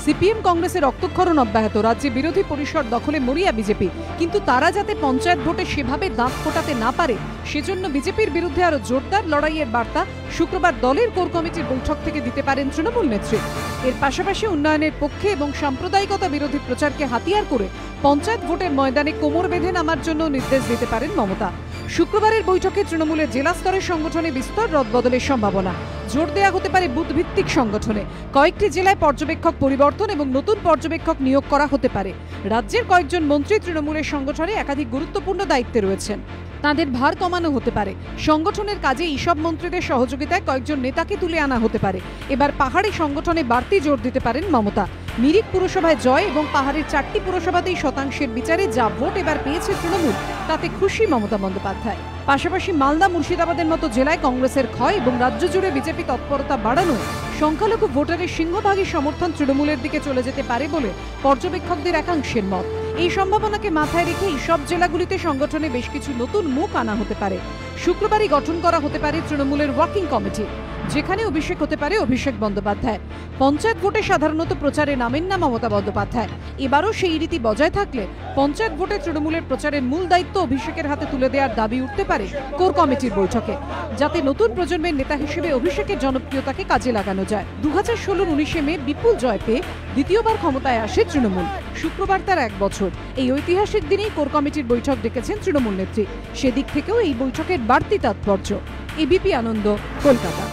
CPM কংগ্রেসের রক্তক্ষরণ অব্যাহত, রাজ্যে বিরোধী পরিষদ দখলে মরিয়া বিজেপি। কিন্তু তারা যাতে পঞ্চায়েত ভোটে সেভাবে দাঁত ফোটাতে না পারে, সেজন্য বিজেপির বিরুদ্ধে আরো জোরদার লড়াইয়ের বার্তা শুক্রবার দলের কোর কমিটির বৈঠক থেকে দিতে পারেন তৃণমূল নেত্রী। এর পাশাপাশি উন্নয়নের পক্ষে এবং সাম্প্রদায়িকতা বিরোধী প্রচারকে হাতিয়ার করে পঞ্চায়েত ভোটের ময়দানে কোমর বেঁধে নামার জন্য নির্দেশ দিতে পারেন মমতা। শুক্রবারের বৈঠকে তৃণমূলের জেলা স্তরের সংগঠনে বিস্তর রদবদলের সম্ভাবনা। জোর দেয়া হতে পারে বুথ ভিত্তিক সংগঠনে। কয়েকটি জেলায় পর্যবেক্ষক পরিবর্তন এবং নতুন পর্যবেক্ষক নিয়োগ করা হতে পারে। রাজ্যের কয়েকজন মন্ত্রী তৃণমূলের সংগঠনে একাধিক গুরুত্বপূর্ণ দায়িত্বে রয়েছেন, তাদের ভার কমানো হতে পারে। সংগঠনের কাজে এইসব মন্ত্রীদের সহযোগিতায় কয়েকজন নেতাকে তুলে আনা হতে পারে। এবার পাহাড়ি সংগঠনে বাড়তি জোর দিতে পারেন মমতা। মিরিক পুরসভায় জয় এবং পাহাড়ের 4টি পুরসভাতেই শতাংশের বিচারে যা ভোট এবার পেয়েছে তৃণমূল, তাতে খুশি মমতা বন্দ্যোপাধ্যায়। পাশাপাশি মালদা, মুর্শিদাবাদের মতো জেলায় কংগ্রেসের ক্ষয় এবং রাজ্য জুড়ে বিজেপি তৎপরতা বাড়ানোয় সংখ্যালঘু ভোটারের সিংহভাগী সমর্থন তৃণমূলের দিকে চলে যেতে পারে বলে পর্যবেক্ষকদের একাংশের মত। এই সম্ভাবনাকে মাথায় রেখে এই সব জেলাগুলিতে সংগঠনে বেশ কিছু নতুন মুখ আনা হতে পারে। শুক্রবারই গঠন করা হতে পারে তৃণমূলের ওয়ার্কিং কমিটি, যেখানে অভিষেক হতে পারে অভিষেক বন্দ্যোপাধ্যায়। পঞ্চায়েত ভোটে সাধারণত প্রচারে নামেন না মমতা বন্দ্যোপাধ্যায়। এবারও সেই রীতি বজায় থাকলে পঞ্চায়েত ভোটে তৃণমূলের প্রচারের মূল দায়িত্ব অভিষেকের হাতে তুলে দেওয়ার দাবি উঠতে পারে কোর কমিটির বৈঠকে, যাতে নতুন প্রজন্মের নেতা হিসেবে অভিষেকের জনপ্রিয়তাকে কাজে লাগানো যায়। 2016 19 মে বিপুল জয় পেয়ে দ্বিতীয়বার ক্ষমতায় আসে তৃণমূল। শুক্রবার তার 1 বছর। এই ঐতিহাসিক দিনেই কোর কমিটির বৈঠক ডেকেছেন তৃণমূল নেত্রী। সেদিক থেকেও এই বৈঠকের বাড়তি তাৎপর্য। এবিপি আনন্দ, কলকাতা।